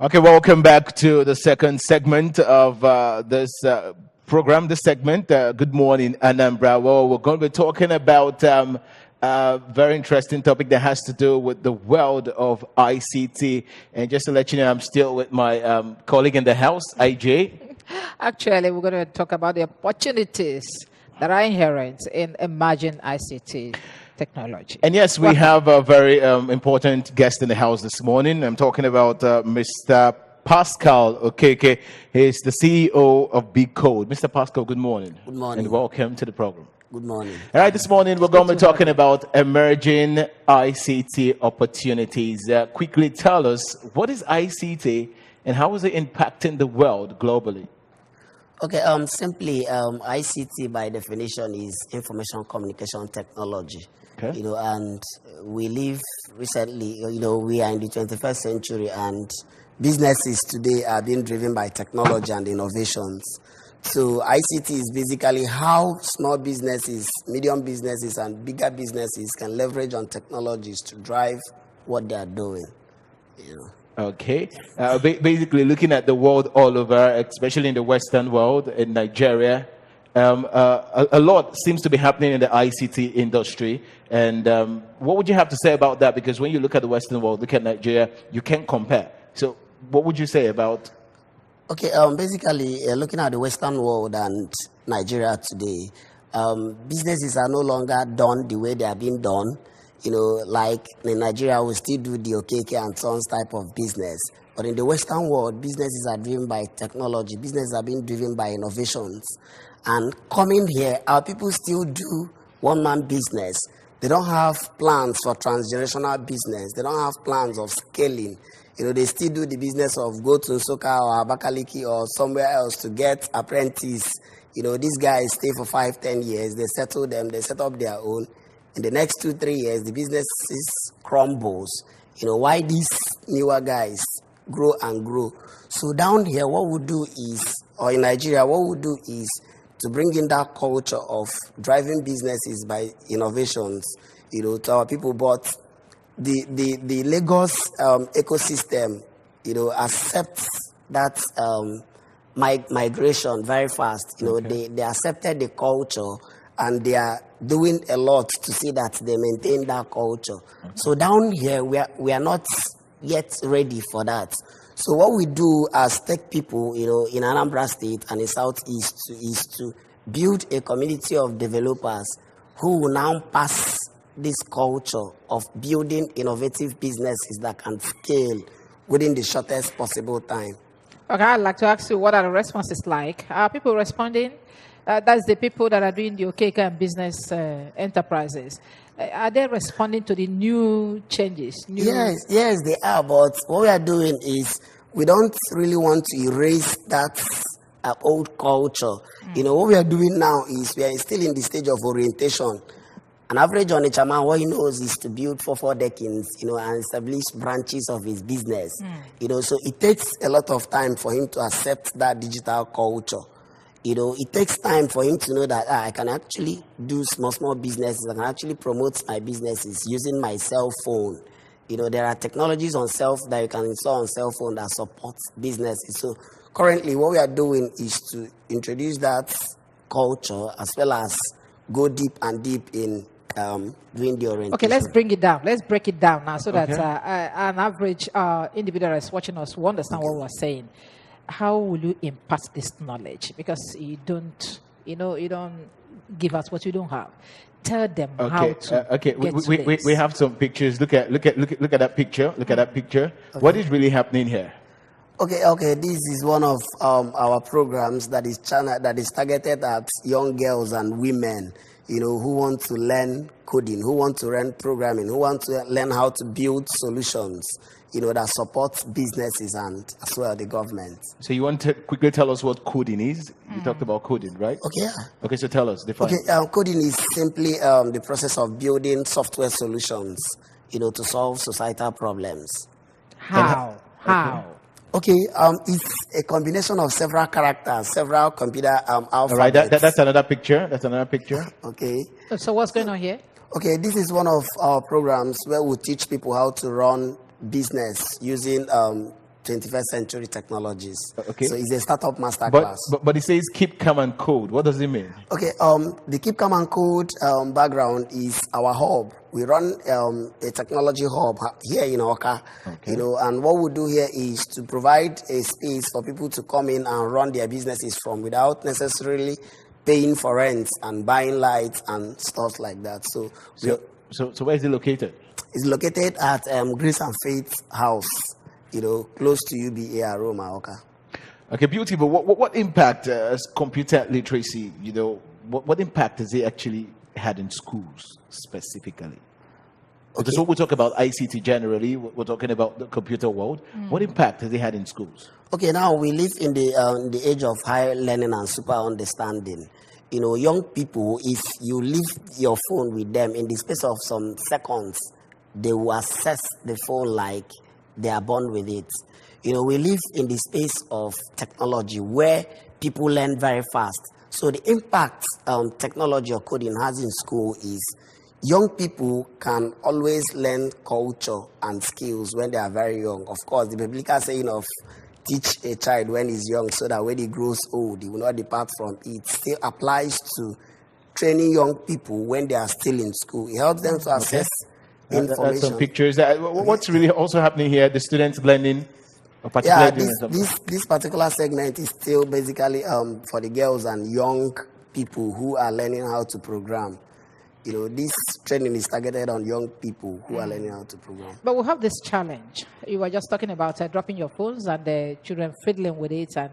Okay, welcome back to the second segment of this program. This segment, Good Morning, Anambra. Well, we're going to be talking about a very interesting topic that has to do with the world of ICT. And just to let you know, I'm still with my colleague in the house, IJ. Actually, we're going to talk about the opportunities that are inherent in emerging ICT technology. And yes, we have a very important guest in the house this morning. I'm talking about Mr. Paschal Okeke. He's the CEO of Big Code. Mr. Paschal, good morning. Good morning. And welcome to the program. Good morning. All right, this morning we're going to be talking about emerging ICT opportunities. Quickly tell us, what is ICT and how is it impacting the world globally? Okay, simply, ICT by definition is information communication technology. Okay. And we live recently, we are in the 21st century and businesses today are being driven by technology and innovations. So ICT is basically how small businesses, medium businesses, and bigger businesses can leverage on technologies to drive what they are doing. Okay. Basically, looking at the world all over, especially in the Western world, in Nigeria, a lot seems to be happening in the ICT industry. And what would you have to say about that? Because when you look at the Western world, look at Nigeria, you can't compare. So what would you say about? Okay, basically, looking at the Western world and Nigeria today, businesses are no longer done the way they are being done. Like in Nigeria, we still do the Okeke and Sons type of business. But in the Western world, businesses are driven by technology. Businesses are being driven by innovations. And coming here, our people still do one-man business. They don't have plans for transgenerational business. They don't have plans of scaling. They still do the business of go to Nsukka or Abakaliki or somewhere else to get apprentice. These guys stay for 5-10 years. They settle them. They set up their own. In the next 2-3 years, the businesses crumbles. Why these newer guys grow and grow. So down here, what we do is, or in Nigeria, what we do is to bring in that culture of driving businesses by innovations, to our people. But the Lagos ecosystem, accepts that migration very fast. Okay. They accepted the culture and they are doing a lot to see that they maintain that culture. Okay. So down here, we are not yet ready for that. So what we do as tech people, in Anambra State and in Southeast is to build a community of developers who will now pass this culture of building innovative businesses that can scale within the shortest possible time. Okay, I'd like to ask you, what are the responses like? Are people responding? That's the people that are doing the Okeke and business enterprises. Are they responding to the new changes? Yes, they are. But what we are doing is we don't really want to erase that old culture. What we are doing now is we are still in the stage of orientation. An average Onitshaman, what he knows is to build 4 decades, and establish branches of his business. So it takes a lot of time for him to accept that digital culture. It takes time for him to know that I can actually do small businesses. I can actually promote my businesses using my cell phone. There are technologies on that you can install on cell phone that support businesses. So currently what we are doing is to introduce that culture as well as go deep in doing the orientation. Okay, let's bring it down. Let's break it down now so that an average individual that's watching us will understand what we're saying. How will you impart this knowledge? Because you don't give us what you don't have. Tell them how to. We have some pictures. Look at that picture. Look at that picture. Okay. What is really happening here? Okay. This is one of our programs that is targeted at young girls and women, who want to learn coding, who want to learn programming, who want to learn how to build solutions, that support businesses and as well the government. So you want to quickly tell us what coding is? You talked about coding, right? Okay. Yeah. Okay, so tell us, define. Okay, coding is simply the process of building software solutions, to solve societal problems. How? Okay, it's a combination of several characters, several computer alphabets. All right, that's another picture. Okay. So what's going on here? Okay, this is one of our programs where we teach people how to run business using 21st century technologies. Okay. So it's a startup masterclass. But it says keep calm and code. What does it mean? Okay, the Keep Calm and Code background is our hub. We run a technology hub here in Oka, Okay. you know, and what we do here is to provide a space for people to come in and run their businesses from without necessarily paying for rent and buying lights and stuff like that. So where is it located? it's located at Grace and Faith House, you know, close to UBA Roma, Oka. Okay, beautiful. What impact has computer literacy, you know, what impact has it actually had in schools specifically? Because when we talk about ICT generally, we're talking about the computer world. What impact has it had in schools? Okay, now we live in the age of high learning and super understanding. You know, young people, if you leave your phone with them in the space of some seconds, they will access the phone like they are born with it. You know, we live in the space of technology where people learn very fast. So the impact technology or coding has in school is young people can always learn culture and skills when they are very young. Of course, the biblical saying of teach a child when he's young so that when he grows old, he will not depart from it still applies to training young people when they are still in school. It helps them to access information. That's some pictures. What's really also happening here, the students learning, particularly this particular segment is still basically for the girls and young people who are learning how to program. You know, this training is targeted on young people who are learning how to program. But we have this challenge. You were just talking about dropping your phones and the children fiddling with it and,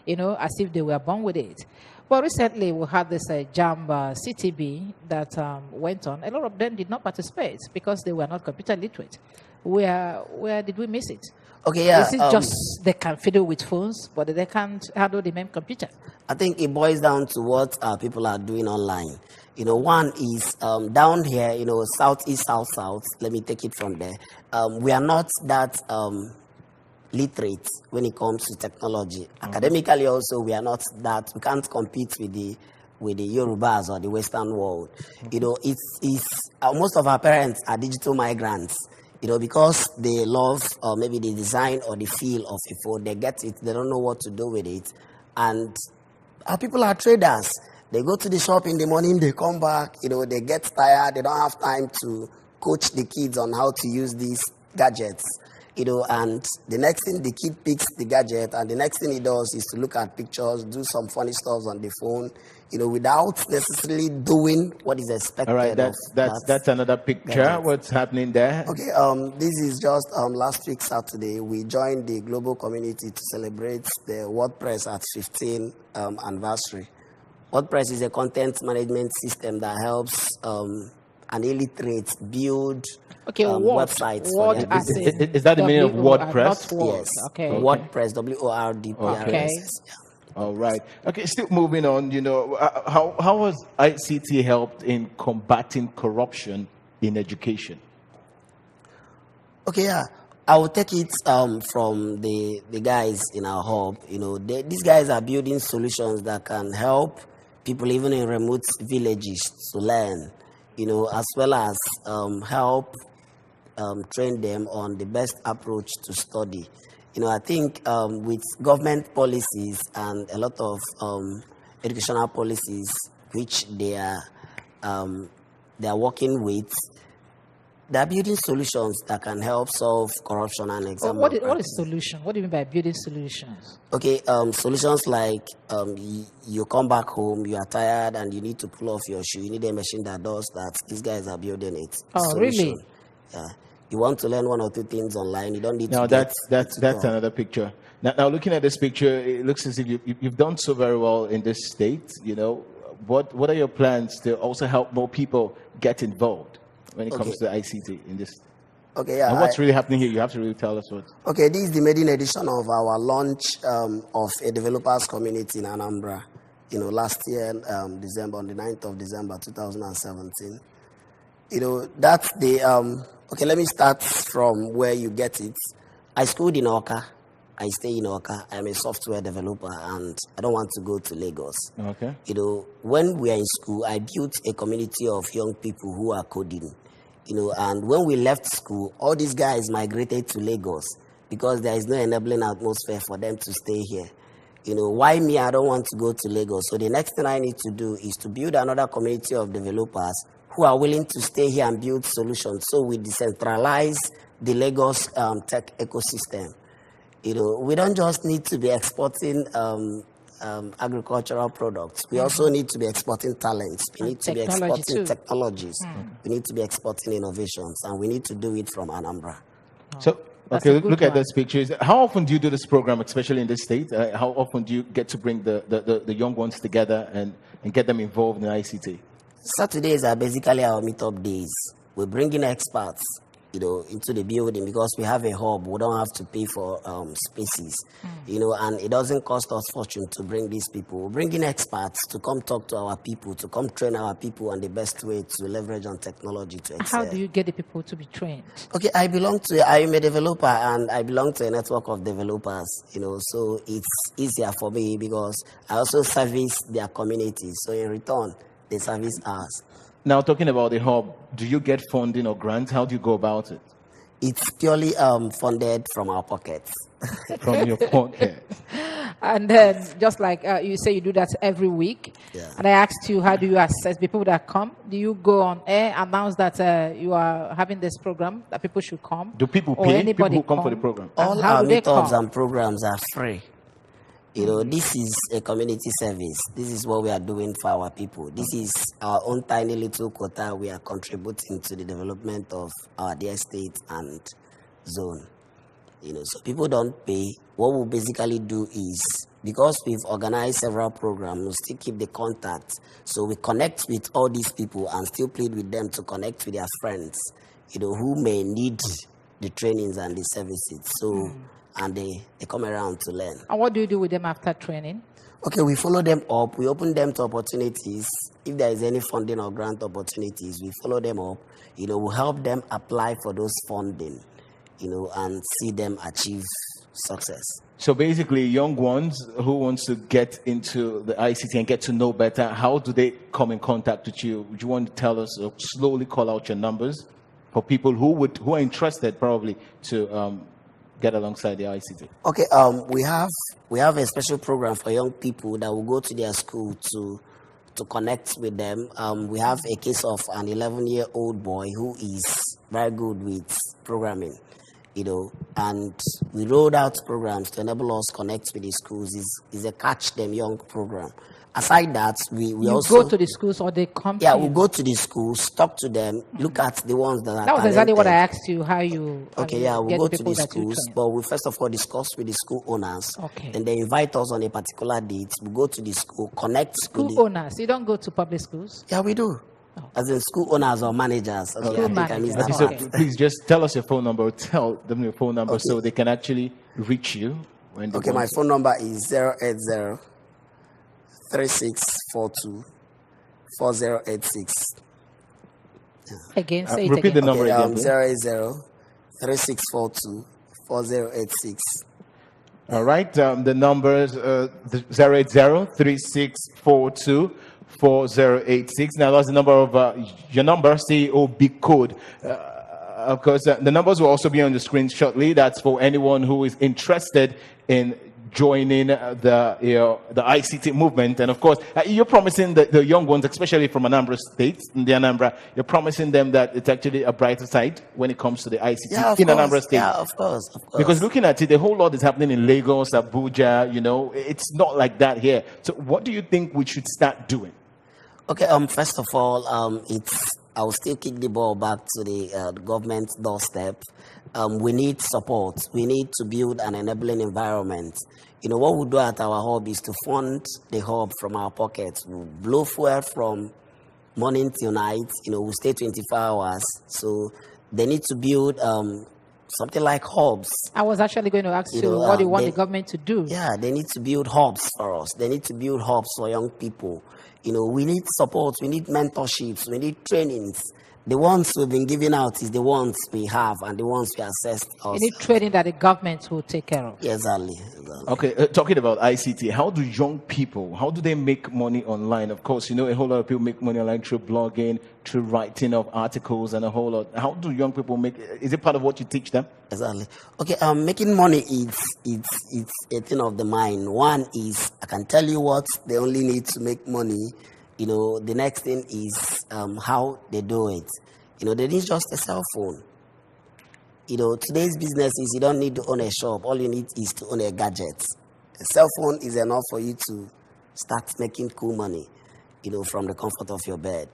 you know, as if they were born with it. Well, recently we had this JAMB CTB that went on. A lot of them did not participate because they were not computer literate. Where did we miss it? Okay, yeah. Is it just they can fiddle with phones, but they can't handle the main computer? I think it boils down to what people are doing online. You know, one is down here, you know, southeast, south. Let me take it from there. We are not that literate when it comes to technology. Academically, also, we are not that. We can't compete with the Yorubas or the Western world. You know, it's most of our parents are digital migrants. You know, because they love maybe the design or the feel of a phone, they get it. They don't know what to do with it, and our people are traders. They go to the shop in the morning, they come back, you know, they get tired, they don't have time to coach the kids on how to use these gadgets, you know, and the next thing the kid picks the gadget and the next thing he does is to look at pictures, do some funny stuff on the phone, you know, without necessarily doing what is expected. All right, that's another picture. Gadget. What's happening there? Okay, this is just last week Saturday, we joined the global community to celebrate the WordPress at 15th anniversary. WordPress is a content management system that helps an illiterate build websites. Is that the meaning of WordPress? Yes. Okay. WordPress, WORDPRESS. Okay. Yeah. All right. Okay, still moving on, you know, how has ICT helped in combating corruption in education? Okay, yeah. I will take it from the guys in our hub. You know, these guys are building solutions that can help people even in remote villages to learn, you know, as well as help train them on the best approach to study. You know, I think with government policies and a lot of educational policies which they are working with, they're building solutions that can help solve corruption and exam. What is solution? What do you mean by building solutions? Okay, solutions like you come back home, you are tired, and you need to pull off your shoe. You need a machine that does that. These guys are building it. Oh, really? Yeah. You want to learn one or two things online. You don't need to. Now that's another picture. Now looking at this picture, it looks as if you've done so very well in this state. You know, what are your plans to also help more people get involved when it comes to ICT in this? Okay, yeah. And what's really happening here? You have to really tell us what. Okay, this is the maiden edition of our launch of a developers community in Anambra. You know, last year, December, on the 9th of December, 2017. You know, that's the. Okay, let me start from where you get it. I schooled in Oka. I stay in Oka. I'm a software developer, and I don't want to go to Lagos. Okay. You know, when we are in school, I built a community of young people who are coding. You know, and when we left school, all these guys migrated to Lagos. because there is no enabling atmosphere for them to stay here. Why me? I don't want to go to Lagos. So the next thing I need to do is to build another community of developers who are willing to stay here and build solutions. So we decentralize the Lagos tech ecosystem. We don't just need to be exporting agricultural products. We also need to be exporting talents. We need to be exporting technologies. We need to be exporting innovations, and we need to do it from Anambra. So, okay, look at those pictures. How often do you do this program, especially in this state? How often do you get to bring the young ones together and get them involved in ICT? Saturdays are basically our meetup days. We bring in experts, into the building because we have a hub. We don't have to pay for spaces, and it doesn't cost us fortune to bring these people. We bring in experts to come talk to our people, to come train our people on the best way to leverage on technology to excel. How do you get the people to be trained? Okay, I am a developer and I belong to a network of developers, so it's easier for me because I also service their communities. So in return, they service us. Now, talking about the hub, do you get funding or grants? How do you go about it? It's purely funded from our pockets. From your pocket. And then, just like you say, you do that every week. Yeah. And I asked you, how do you assess people that come? Do you go on air, announce that you are having this program, that people should come? Do people pay people who come for the program? All our meetups and programs are free. This is a community service. This is what we are doing for our people. This is our own tiny little quota we are contributing to the development of our dear state and zone. So people don't pay. What we basically do is, because we've organized several programs, we still keep the contact. So we connect with all these people and still plead with them to connect with their friends, who may need the trainings and the services. So. And they come around to learn. And what do you do with them after training? Okay, we follow them up. We open them to opportunities. If there is any funding or grant opportunities, we follow them up. We help them apply for those funding, and see them achieve success. So basically, young ones who wants to get into the ICT and get to know better, how do they come in contact with you? Would you want to tell us, or slowly call out your numbers for people who are interested probably to get alongside the ICT? Okay, we have a special program for young people that will go to their school to connect with them. We have a case of an 11-year-old boy who is very good with programming, and we rolled out programs to enable us connect with the schools. It's a Catch Them Young program. Aside that, we also go to the schools, or they come. Yeah, we go to the schools, talk to them, look at the ones that are. That was exactly what I asked you. How you? Okay, yeah, we go to the schools, but we first of all discuss with the school owners. Okay. And they invite us on a particular date. We go to the school, connect. School owners. You don't go to public schools. Yeah, we do. Oh. As in school owners or managers. Okay, So please just tell us your phone number. Tell them your phone number so they can actually reach you. Okay, my phone number is 080 3642 4086. Again, say it repeat again. The number again. 080 3642 4086. All right. The numbers 080 3642 4086. Now that's the number of your number, COB code. Of course, the numbers will also be on the screen shortly. That's for anyone who is interested in joining the ICT movement. And of course, you're promising the young ones, especially from Anambra State, in the Anambra, you're promising them that it's actually a brighter side when it comes to the ICT in Anambra State. Yeah, of course. Because looking at it, a whole lot is happening in Lagos, Abuja, it's not like that here. So what do you think we should start doing? Okay, first of all, I will still kick the ball back to the government doorstep. We need support. We need to build an enabling environment. What we do at our hub is to fund the hub from our pockets. We blow fuel from morning till night. We stay 24 hours. So they need to build something like hubs. I was actually going to ask you, what do you want the government to do? Yeah, they need to build hubs for us. They need to build hubs for young people. We need support. We need mentorships. We need trainings The ones we've been giving out is the ones we have and the ones we assessed. Any training that the government will take care of. Exactly. Okay, talking about ICT, how do young people, how do they make money online? Of course, you know, a whole lot of people make money online through blogging, through writing of articles and a whole lot. How do young people make, is it part of what you teach them? Exactly. Okay, making money is a thing of the mind. One is, I can tell you what they only need to make money. You know, the next thing is how they do it. You know, they need just a cell phone. You know, today's business is you don't need to own a shop. All you need is to own a gadget. A cell phone is enough for you to start making cool money, you know, from the comfort of your bed.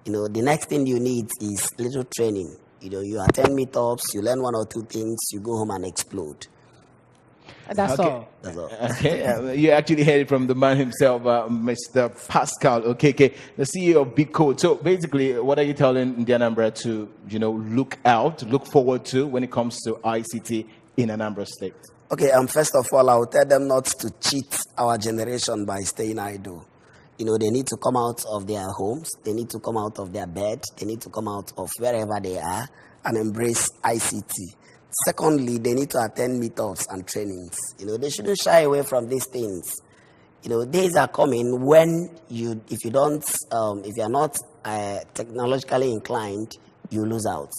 You know, the next thing you need is little training. You know, you attend meetups, you learn one or two things, you go home and explode. That's all. That's all. Okay, you actually heard it from the man himself, Mr. Paschal Okeke, the CEO of Big Code. So basically, what are you telling the Anambra to, you know, look forward to when it comes to ICT in Anambra State? Okay, first of all, I will tell them not to cheat our generation by staying idle. You know, they need to come out of their homes, they need to come out of their bed, they need to come out of wherever they are and embrace ICT. Secondly, they need to attend meetups and trainings. You know, they shouldn't shy away from these things. You know, days are coming when if you're not technologically inclined, you lose out.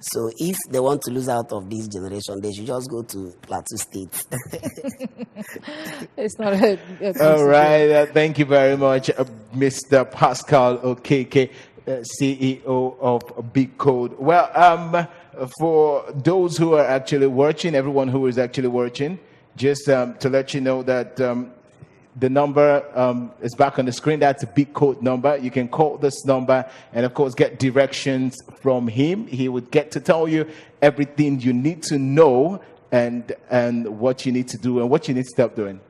So if they want to lose out of this generation, they should just go to Plateau State. It's not a All right, thank you very much, Mr. Paschal Okeke, CEO of Big Code. Well, for those who are actually watching, everyone who is actually watching, just to let you know that the number is back on the screen. That's a Big Code number. You can call this number and, of course, get directions from him. He would get to tell you everything you need to know and what you need to do and what you need to stop doing.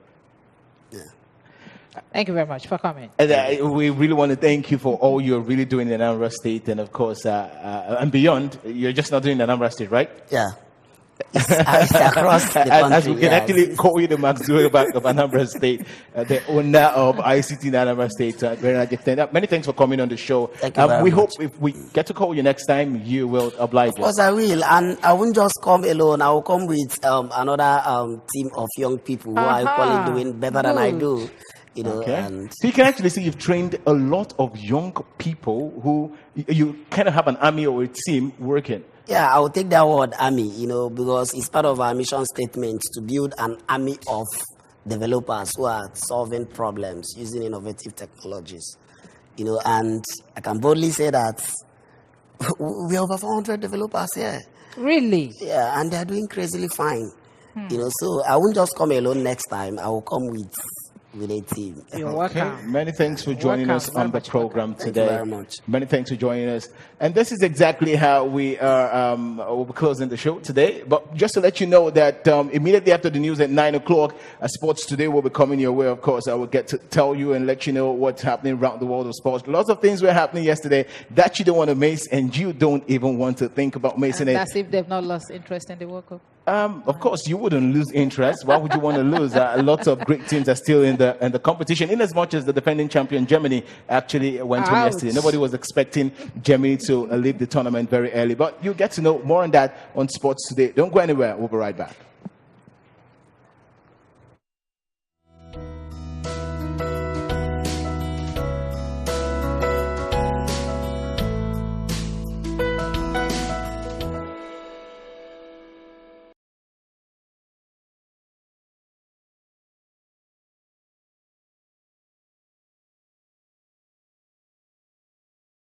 Thank you very much for coming. And we really want to thank you for all you're really doing in Anambra State and, of course, and beyond. You're just not doing Anambra State, right? Yeah. It's across the country. As we can actually call you the Max Zuckerberg of Anambra State, the owner of ICT in Anambra State. Many thanks for coming on the show. Thank you very we much. hope if we get to call you next time, you will oblige us. Of course I will. And I won't just come alone. I will come with another team of young people who are equally doing better than I do. You know, Okay. and So you can actually see you've trained a lot of young people who you kind of have an army or a team working. yeah, I will take that word army, you know, because it's part of our mission statement to build an army of developers who are solving problems using innovative technologies. You know, and I can boldly say that we have over 400 developers here. Really? Yeah, and they're doing crazily fine. You know, so I won't just come alone next time. I will come with a team. You're welcome. Many thanks for joining Welcome. us Very on the much program Thank today. you very much. Many thanks for joining us. And this is exactly how we are we'll be closing the show today. But just to let you know that immediately after the news at 9 o'clock, Sports Today will be coming your way. Of course, I will get to tell you and let you know what's happening around the world of sports. Lots of things were happening yesterday that you don't want to miss, and you don't even want to think about missing And it. that's if they've not lost interest in the World Cup. Of course, you wouldn't lose interest. Why would you want to lose? Lots of great teams are still in the competition, in as much as the defending champion Germany actually went home Ouch. yesterday. Nobody was expecting Germany to leave the tournament very early. But you get to know more on that on Sports Today. Don't go anywhere. We'll be right back.